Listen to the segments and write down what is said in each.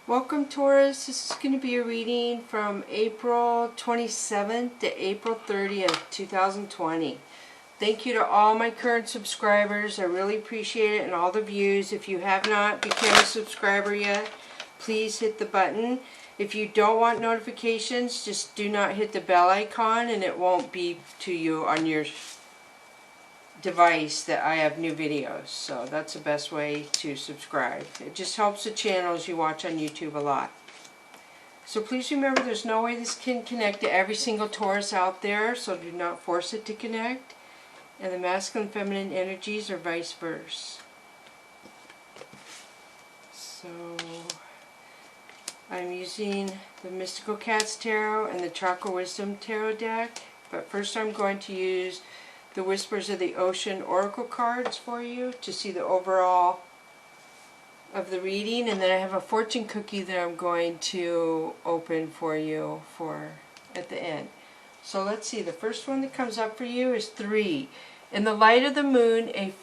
Welcome, Taurus. This is going to be a reading from April 27th to April 30th, 2020. Thank you to all my current subscribers. I really appreciate it, and all the views. If you have not become a subscriber yet, please hit the button. If you don't want notifications, just do not hit the bell icon and it won't beep to you on your device that I have new videos. So that's the best way to subscribe. It just helps the channels you watch on YouTube a lot. So please remember, there's no way this can connect to every single Taurus out there, so do not force it to connect. And the masculine and feminine energies are vice versa. So I'm using the Mystical Cats Tarot and the Chakra Wisdom Tarot deck. But first I'm going to use the Whispers of the Ocean Oracle cards for you to see the overall of the reading, and then I have a fortune cookie that I'm going to open for you at the end. So let's see, the first one that comes up for you is 3. In the light of the moon, a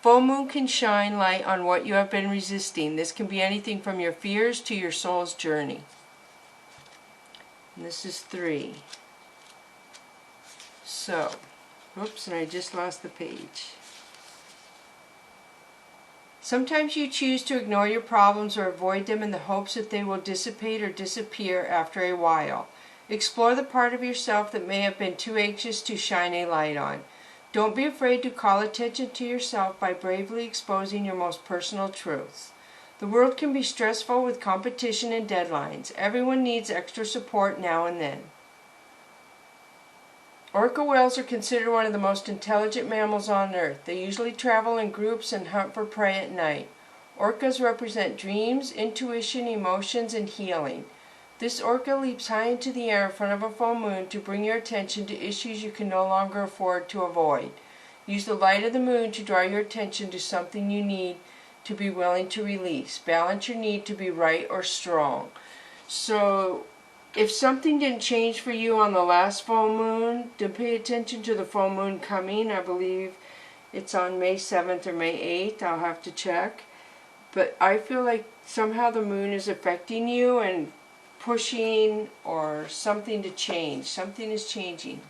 full moon can shine light on what you have been resisting. This can be anything from your fears to your soul's journey. And this is 3. So, oops, and I just lost the page. Sometimes you choose to ignore your problems or avoid them in the hopes that they will dissipate or disappear after a while. Explore the part of yourself that may have been too anxious to shine a light on. Don't be afraid to call attention to yourself by bravely exposing your most personal truths. The world can be stressful with competition and deadlines. Everyone needs extra support now and then. Orca whales are considered one of the most intelligent mammals on Earth. They usually travel in groups and hunt for prey at night. Orcas represent dreams, intuition, emotions, and healing. This orca leaps high into the air in front of a full moon to bring your attention to issues you can no longer afford to avoid. Use the light of the moon to draw your attention to something you need to be willing to release. Balance your need to be right or strong. So, if something didn't change for you on the last full moon, then pay attention to the full moon coming. I believe it's on May 7th or May 8th. I'll have to check. But I feel like somehow the moon is affecting you and pushing or something to change. Something is changing.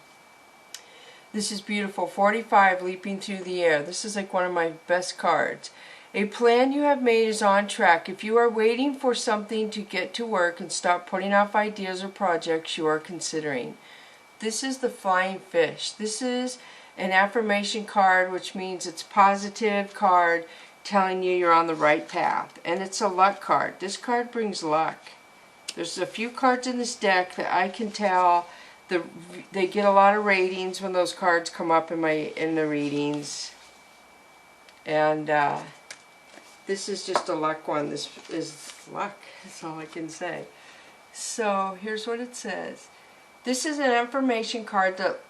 This is beautiful. 45, leaping through the air. This is like one of my best cards. A plan you have made is on track. If you are waiting for something to get to work and stop putting off ideas or projects you are considering. This is the flying fish. This is an affirmation card, which means it's a positive card telling you you're on the right path. And it's a luck card. This card brings luck. There's a few cards in this deck that I can tell they get a lot of ratings when those cards come up in the readings. And this is just a luck one. This is luck. That's all I can say. So here's what it says. This is an affirmation card that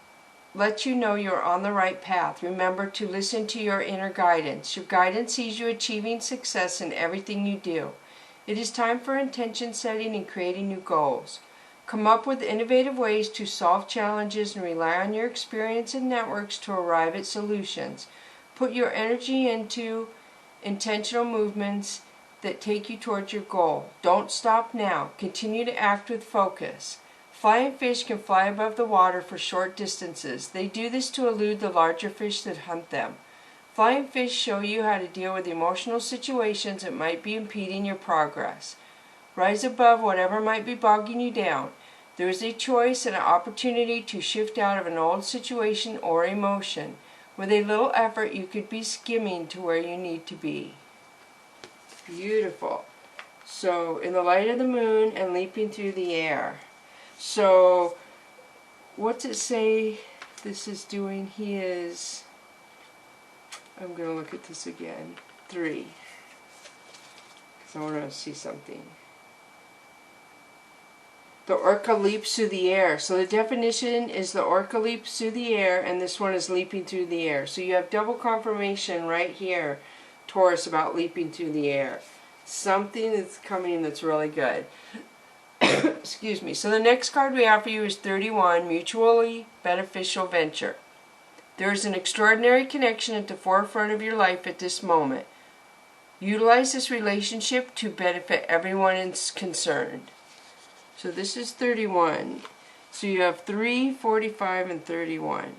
lets you know you're on the right path. Remember to listen to your inner guidance. Your guidance sees you achieving success in everything you do. It is time for intention setting and creating new goals. Come up with innovative ways to solve challenges and rely on your experience and networks to arrive at solutions. Put your energy into intentional movements that take you towards your goal. Don't stop now. Continue to act with focus. Flying fish can fly above the water for short distances. They do this to elude the larger fish that hunt them. Flying fish show you how to deal with emotional situations that might be impeding your progress. Rise above whatever might be bogging you down. There is a choice and an opportunity to shift out of an old situation or emotion. With a little effort, you could be skimming to where you need to be. Beautiful. So, in the light of the moon and leaping through the air. So, what's it say this is doing? He is... I'm going to look at this again. 3. Because I want to see something. The orca leaps through the air. So the definition is the orca leaps through the air, and this one is leaping through the air. So you have double confirmation right here, Taurus, about leaping through the air. Something that's coming that's really good. Excuse me. So the next card we have for you is 31, Mutually Beneficial Venture. There is an extraordinary connection at the forefront of your life at this moment. Utilize this relationship to benefit everyone concerned. So this is 31. So you have 3, 45, and 31.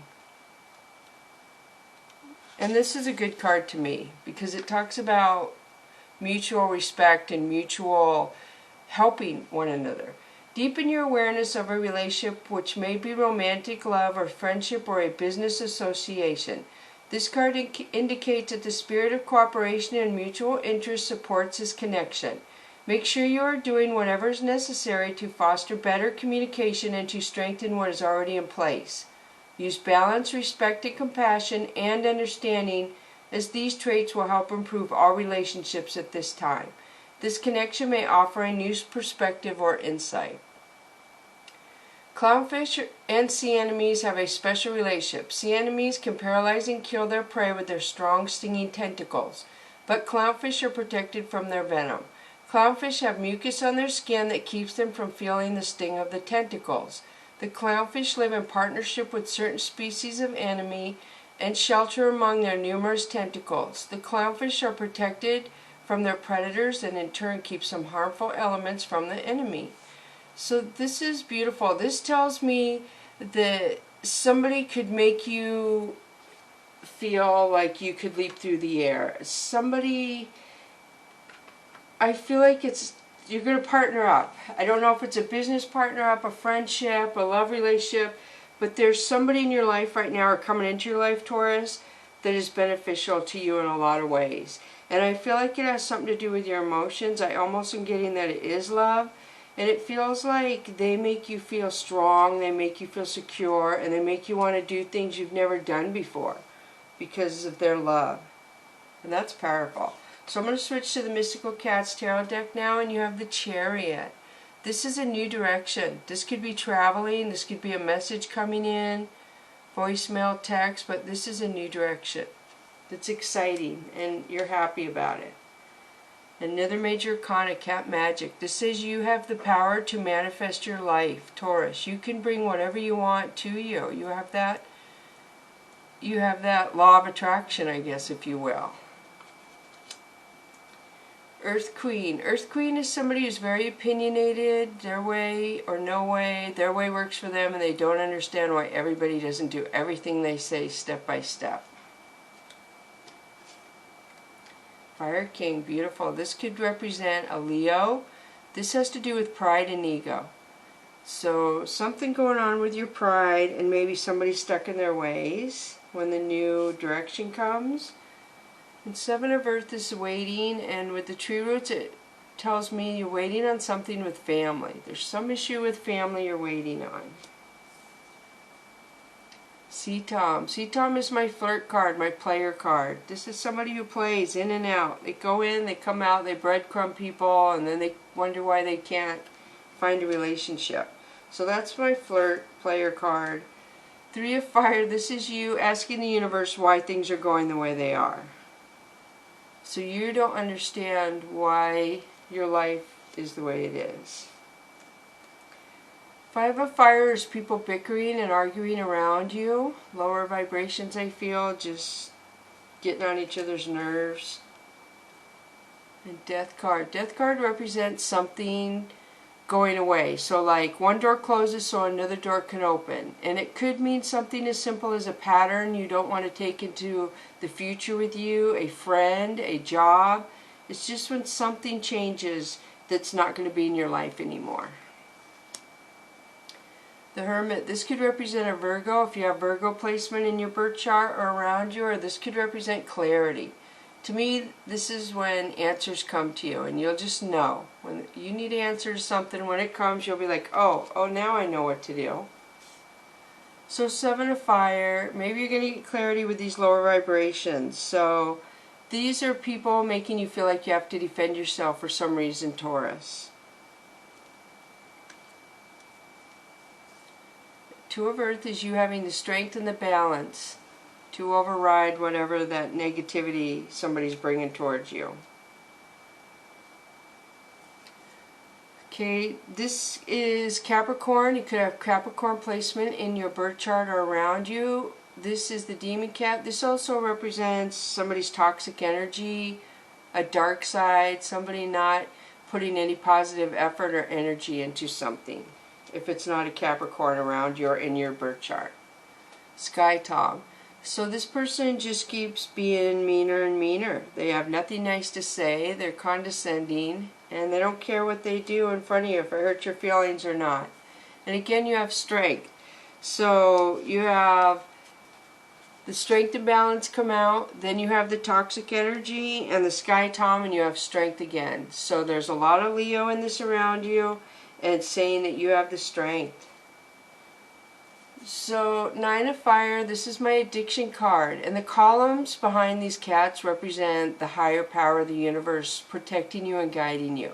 And this is a good card to me because it talks about mutual respect and mutual helping one another. Deepen your awareness of a relationship, which may be romantic love or friendship or a business association. This card indicates that the spirit of cooperation and mutual interest supports this connection. Make sure you are doing whatever is necessary to foster better communication and to strengthen what is already in place. Use balance, respect, and compassion and understanding, as these traits will help improve all relationships at this time. This connection may offer a new perspective or insight. Clownfish and sea anemones have a special relationship. Sea anemones can paralyze and kill their prey with their strong stinging tentacles, but clownfish are protected from their venom. Clownfish have mucus on their skin that keeps them from feeling the sting of the tentacles. The clownfish live in partnership with certain species of anemone and shelter among their numerous tentacles. The clownfish are protected from their predators and in turn keep some harmful elements from the enemy. So this is beautiful. This tells me that somebody could make you feel like you could leap through the air. Somebody, I feel like you're going to partner up. I don't know if it's a business partner up, a friendship, a love relationship, but there's somebody in your life right now or coming into your life, Taurus, that is beneficial to you in a lot of ways. And I feel like it has something to do with your emotions. I almost am getting that it is love. And it feels like they make you feel strong, they make you feel secure, and they make you want to do things you've never done before because of their love. And that's powerful. So I'm going to switch to the Mystical Cats Tarot deck now, and you have the Chariot. This is a new direction. This could be traveling, this could be a message coming in, voicemail, text, but this is a new direction. That's exciting, and you're happy about it. Another major arcana, Cat Magic. This says you have the power to manifest your life, Taurus. You can bring whatever you want to you. You have that law of attraction, I guess, if you will. Earth Queen. Earth Queen is somebody who's very opinionated, their way or no way. Their way works for them, and they don't understand why everybody doesn't do everything they say step by step. Fire King, beautiful. This could represent a Leo. This has to do with pride and ego. So something going on with your pride and maybe somebody stuck in their ways when the new direction comes. And Seven of Earth is waiting, and with the tree roots it tells me you're waiting on something with family. There's some issue with family you're waiting on. Sea Tom. Sea Tom is my flirt card, my player card. This is somebody who plays in and out. They go in, they come out, they breadcrumb people, and then they wonder why they can't find a relationship. So that's my flirt player card. Three of Fire. This is you asking the universe why things are going the way they are. So you don't understand why your life is the way it is. Five of Fire is people bickering and arguing around you. Lower vibrations, I feel, just getting on each other's nerves. And Death card. Death card represents something going away. So like one door closes so another door can open. And it could mean something as simple as a pattern you don't want to take into the future with you, a friend, a job. It's just when something changes that's not going to be in your life anymore. The Hermit. This could represent a Virgo if you have Virgo placement in your birth chart or around you, or this could represent clarity. To me, this is when answers come to you, and you'll just know. When you need to answer something, when it comes, you'll be like, oh, now I know what to do. So Seven of Fire, maybe you're going to get clarity with these lower vibrations. So these are people making you feel like you have to defend yourself for some reason, Taurus. Two of Earth is you having the strength and the balance to override whatever that negativity somebody's bringing towards you. Okay, this is Capricorn. You could have Capricorn placement in your birth chart or around you. This is the Demon Cat. This also represents somebody's toxic energy, a dark side, somebody not putting any positive effort or energy into something, if it's not a Capricorn around you or in your birth chart. Sky Tom. So this person just keeps being meaner and meaner. They have nothing nice to say, they're condescending, and they don't care what they do in front of you, if it hurts your feelings or not. And again, you have strength. So you have the strength and balance come out, then you have the toxic energy and the Sky Tom, and you have strength again. So there's a lot of Leo in this around you, and it's saying that you have the strength. So, Nine of Fire, this is my addiction card. And the columns behind these cats represent the higher power of the universe protecting you and guiding you.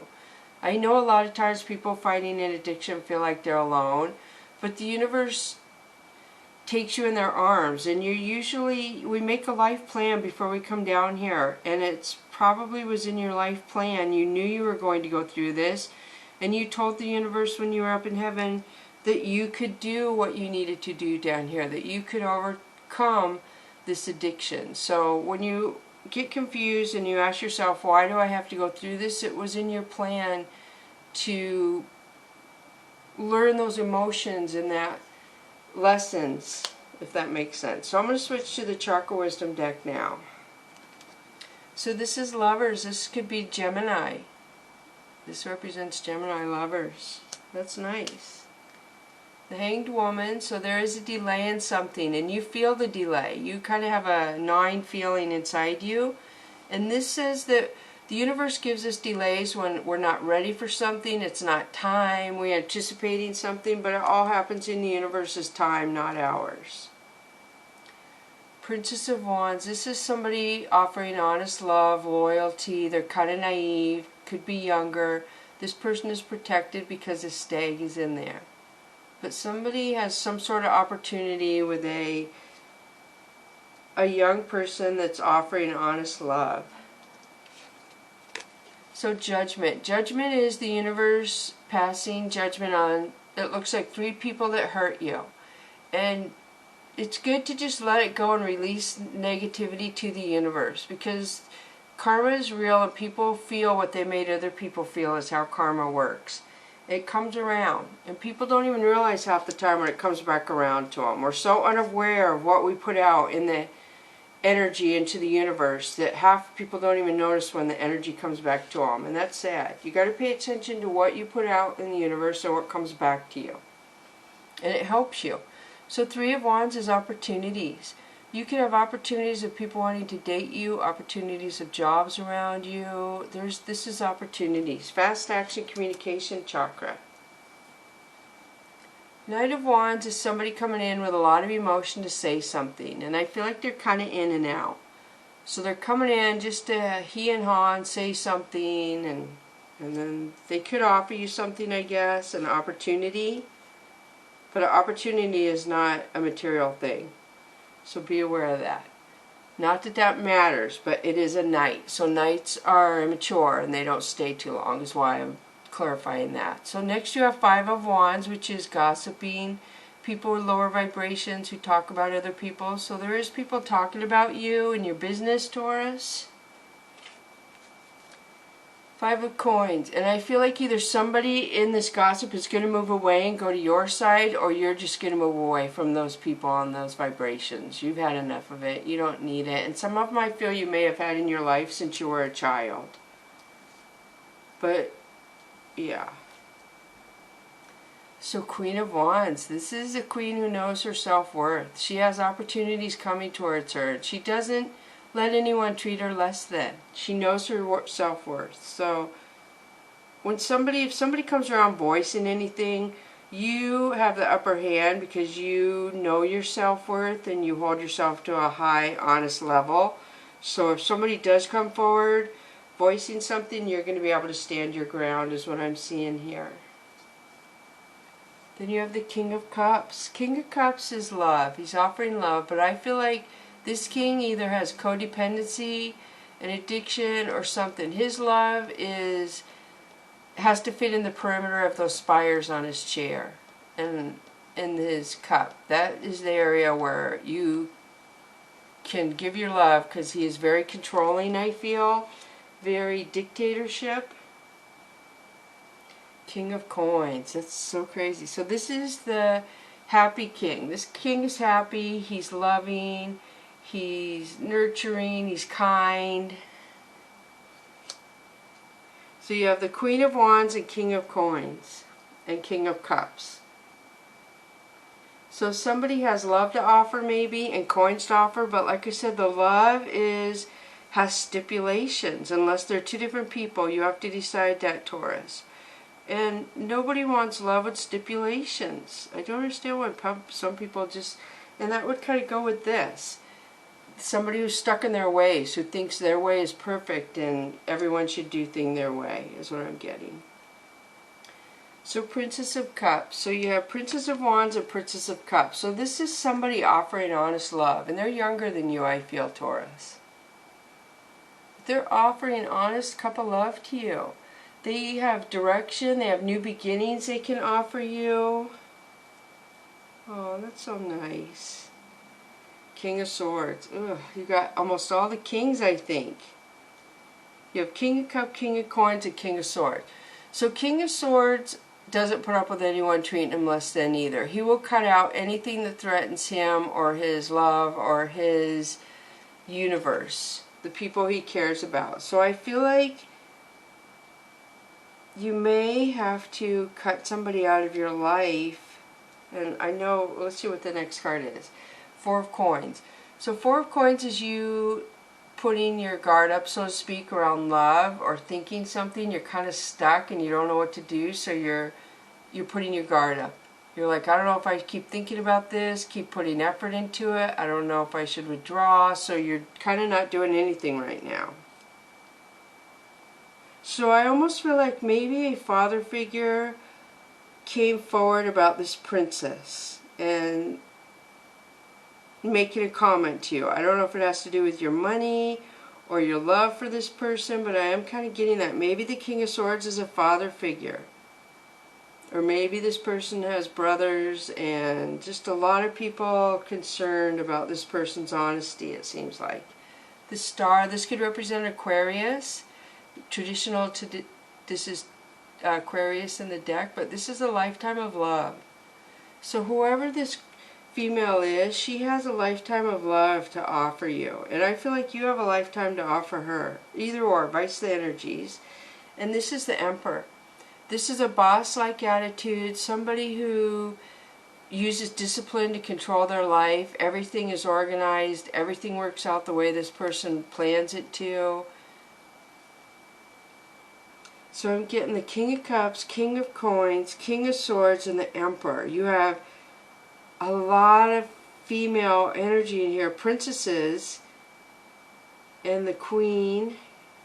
I know a lot of times people fighting an addiction feel like they're alone, but the universe takes you in their arms, and we make a life plan before we come down here, and it's probably was in your life plan. You knew you were going to go through this, and you told the universe when you were up in heaven that you could do what you needed to do down here, that you could overcome this addiction. So when you get confused and you ask yourself, why do I have to go through this? It was in your plan to learn those emotions and that lessons, if that makes sense. So I'm going to switch to the Chakra Wisdom deck now. So this is Lovers. This could be Gemini. This represents Gemini lovers. That's nice. The Hanged Woman, so there is a delay in something, and you feel the delay. You kind of have a gnawing feeling inside you. And this says that the universe gives us delays when we're not ready for something. It's not time. We're anticipating something, but it all happens in the universe's time, not ours. Princess of Wands, this is somebody offering honest love, loyalty. They're kind of naive, could be younger. This person is protected because a stag is in there. But somebody has some sort of opportunity with a young person that's offering honest love. So Judgment. Judgment is the universe passing judgment on, it looks like 3 people that hurt you. And it's good to just let it go and release negativity to the universe, because karma is real and people feel what they made other people feel is how karma works. It comes around, and people don't even realize half the time when it comes back around to them. We're so unaware of what we put out in the energy into the universe that half people don't even notice when the energy comes back to them, and that's sad. You got to pay attention to what you put out in the universe or what comes back to you, and it helps you. So 3 of Wands is opportunities. You can have opportunities of people wanting to date you, opportunities of jobs around you. This is opportunities. Fast action communication chakra. Knight of Wands is somebody coming in with a lot of emotion to say something. And I feel like they're kind of in and out. So they're coming in just to he and haw and say something. And then they could offer you something, I guess, an opportunity. But an opportunity is not a material thing. So be aware of that. Not that that matters, but it is a knight. So knights are immature and they don't stay too long, is why I'm clarifying that. So next you have 5 of Wands, which is gossiping. People with lower vibrations who talk about other people. So there is people talking about you and your business, Taurus. 5 of Coins. And I feel like either somebody in this gossip is going to move away and go to your side, or you're just going to move away from those people on those vibrations. You've had enough of it. You don't need it. And some of them I feel you may have had in your life since you were a child. But, yeah. So Queen of Wands. This is a queen who knows her self-worth. She has opportunities coming towards her. She doesn't let anyone treat her less than. She knows her self-worth. So when if somebody comes around voicing anything, you have the upper hand because you know your self-worth and you hold yourself to a high, honest level. So if somebody does come forward voicing something, you're going to be able to stand your ground, is what I'm seeing here. Then you have the King of Cups. King of Cups is love. He's offering love, but I feel like this king either has codependency, an addiction, or something. His love has to fit in the perimeter of those spires on his chair and in his cup. That is the area where you can give your love, because he is very controlling, I feel, very dictatorship. King of Coins. That's so crazy. So this is the happy king. This king is happy. He's loving. He's nurturing. He's kind. So you have the Queen of Wands and King of Coins and King of Cups. So somebody has love to offer maybe and coins to offer, but like I said, the love has stipulations. Unless they're two different people, you have to decide that, Taurus. And nobody wants love with stipulations. I don't understand why some people just, and that would kind of go with this. Somebody who's stuck in their ways, who thinks their way is perfect and everyone should do things their way, is what I'm getting. So Princess of Cups. So you have Princess of Wands and Princess of Cups. So this is somebody offering honest love. And they're younger than you, I feel, Taurus. They're offering honest cup of love to you. They have direction. They have new beginnings they can offer you. Oh, that's so nice. King of Swords. Ugh, you got almost all the kings, I think. You have King of Cups, King of Coins, and King of Swords. So King of Swords doesn't put up with anyone treating him less than either. He will cut out anything that threatens him or his love or his universe, the people he cares about. So I feel like you may have to cut somebody out of your life. And I know, let's see what the next card is. Four of Coins. So Four of Coins is you putting your guard up, so to speak, around love or thinking something. You're kind of stuck and you don't know what to do, so you're putting your guard up. You're like, I don't know if I keep thinking about this, keep putting effort into it. I don't know if I should withdraw, so you're kind of not doing anything right now. So I almost feel like maybe a father figure came forward about this princess and making a comment to you. I don't know if it has to do with your money or your love for this person, but I am kind of getting that. Maybe the King of Swords is a father figure. Or maybe this person has brothers and just a lot of people concerned about this person's honesty, it seems like. The Star, this could represent Aquarius. Traditional, this is Aquarius in the deck, but this is a lifetime of love. So whoever this female is, she has a lifetime of love to offer you. And I feel like you have a lifetime to offer her. Either or, vice the energies. And this is the Emperor. This is a boss-like attitude, somebody who uses discipline to control their life. Everything is organized. Everything works out the way this person plans it to. So I'm getting the King of Cups, King of Coins, King of Swords, and the Emperor. You have a lot of female energy in here. Princesses and the Queen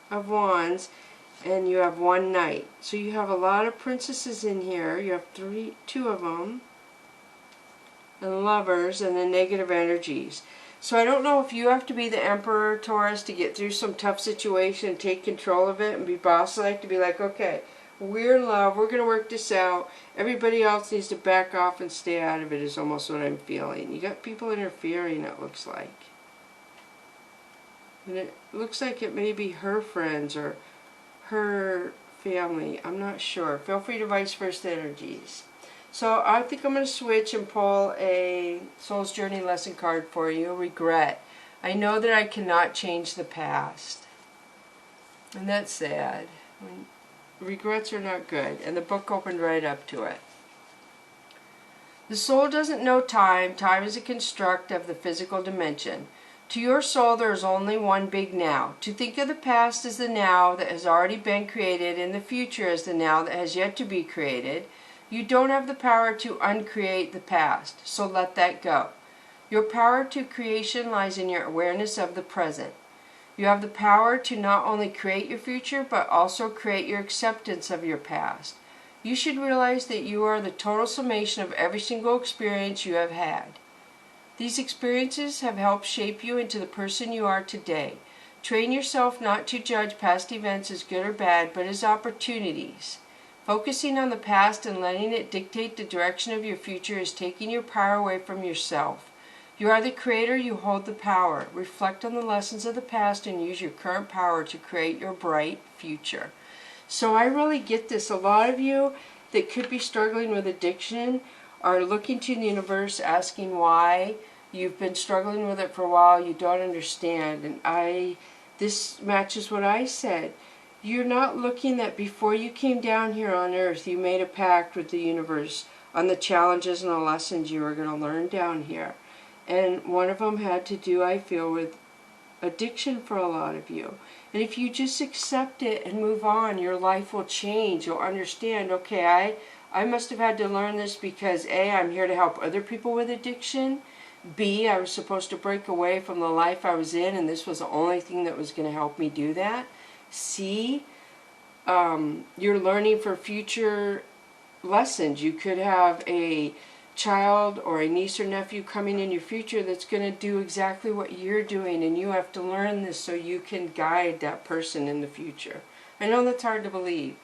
of Wands, and you have one knight. So you have a lot of princesses in here. You have two of them, and lovers, and the negative energies. So I don't know if you have to be the Emperor, Taurus, to get through some tough situation and take control of it and be boss-like, to be like, okay, we're in love, we're going to work this out, everybody else needs to back off and stay out of it, is almost what I'm feeling. You got people interfering, it looks like. And it looks like it may be her friends or her family. I'm not sure. Feel free to vice versa energies. So I think I'm going to switch and pull a Soul's Journey lesson card for you. Regret. I know that I cannot change the past. And that's sad. Regrets are not good. And the book opened right up to it. The soul doesn't know time. Time is a construct of the physical dimension. To your soul, there is only one big now. To think of the past as the now that has already been created and the future as the now that has yet to be created. You don't have the power to uncreate the past, so let that go. Your power to creation lies in your awareness of the present. You have the power to not only create your future, but also create your acceptance of your past. You should realize that you are the total summation of every single experience you have had. These experiences have helped shape you into the person you are today. Train yourself not to judge past events as good or bad, but as opportunities. Focusing on the past and letting it dictate the direction of your future is taking your power away from yourself. You are the creator, you hold the power. Reflect on the lessons of the past and use your current power to create your bright future. So I really get this. A lot of you that could be struggling with addiction are looking to the universe asking why. You've been struggling with it for a while, you don't understand. And this matches what I said. You're not looking that before you came down here on earth, you made a pact with the universe on the challenges and the lessons you were going to learn down here. And one of them had to do, I feel, with addiction for a lot of you. And if you just accept it and move on, your life will change. You'll understand, okay, I must have had to learn this because A, I'm here to help other people with addiction. B, I was supposed to break away from the life I was in, and this was the only thing that was going to help me do that. C, you're learning for future lessons. You could have a child or a niece or nephew coming in your future that's going to do exactly what you're doing, and you have to learn this so you can guide that person in the future. I know that's hard to believe,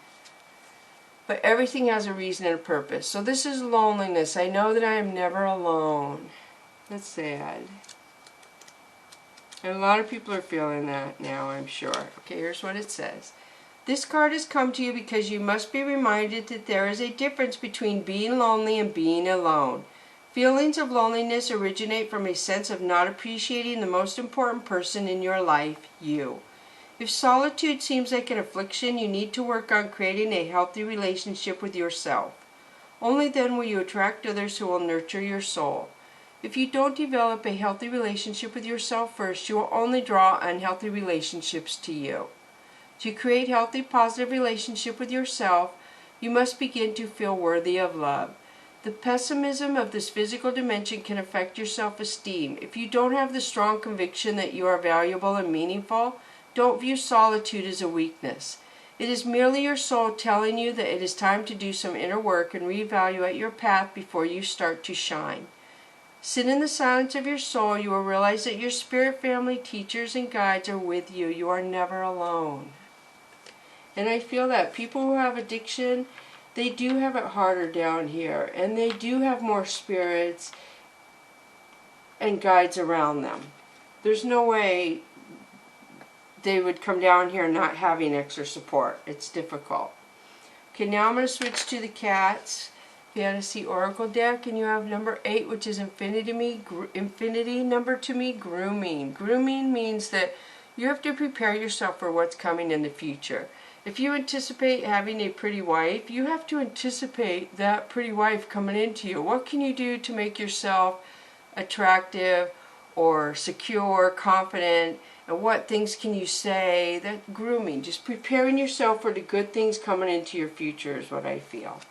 but everything has a reason and a purpose. So this is loneliness. I know that I am never alone. That's sad. And a lot of people are feeling that now, I'm sure. Okay, here's what it says. This card has come to you because you must be reminded that there is a difference between being lonely and being alone. Feelings of loneliness originate from a sense of not appreciating the most important person in your life, you. If solitude seems like an affliction, you need to work on creating a healthy relationship with yourself. Only then will you attract others who will nurture your soul. If you don't develop a healthy relationship with yourself first, you will only draw unhealthy relationships to you. To create healthy, positive relationship with yourself, you must begin to feel worthy of love. The pessimism of this physical dimension can affect your self-esteem. If you don't have the strong conviction that you are valuable and meaningful, don't view solitude as a weakness. It is merely your soul telling you that it is time to do some inner work and reevaluate your path before you start to shine. Sit in the silence of your soul. You will realize that your spirit family, teachers, and guides are with you. You are never alone. And I feel that people who have addiction, they do have it harder down here. And they do have more spirits and guides around them. There's no way they would come down here not having extra support. It's difficult. Okay, now I'm going to switch to the cats. Fantasy Oracle deck, and you have number 8, which is infinity number to me, grooming. Grooming means that you have to prepare yourself for what's coming in the future. If you anticipate having a pretty wife, you have to anticipate that pretty wife coming into you. What can you do to make yourself attractive or secure, confident, and what things can you say? That grooming, just preparing yourself for the good things coming into your future is what I feel.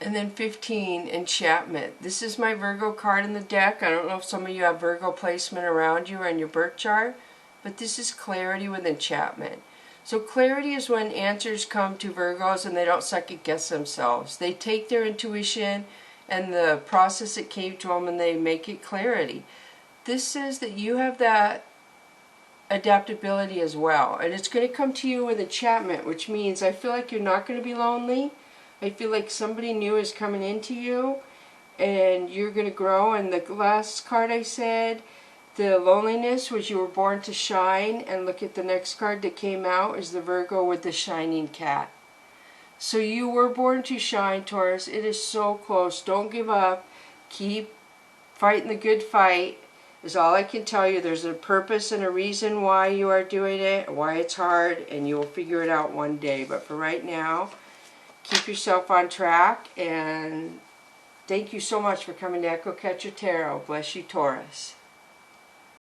And then 15, enchantment. This is my Virgo card in the deck. I don't know if some of you have Virgo placement around you or in your birth chart, but this is clarity with enchantment. So clarity is when answers come to Virgos and they don't second guess themselves. They take their intuition and the process that came to them and they make it clarity. This says that you have that adaptability as well. And it's going to come to you with enchantment, which means I feel like you're not going to be lonely. I feel like somebody new is coming into you and you're going to grow. And the last card I said, the loneliness, was you were born to shine. And look at the next card that came out is the Virgo with the shining cat. So you were born to shine, Taurus. It is so close. Don't give up. Keep fighting the good fight is all I can tell you. There's a purpose and a reason why you are doing it, why it's hard, and you will figure it out one day. But for right now, keep yourself on track, and thank you so much for coming to Echo Catcher Tarot. Bless you, Taurus.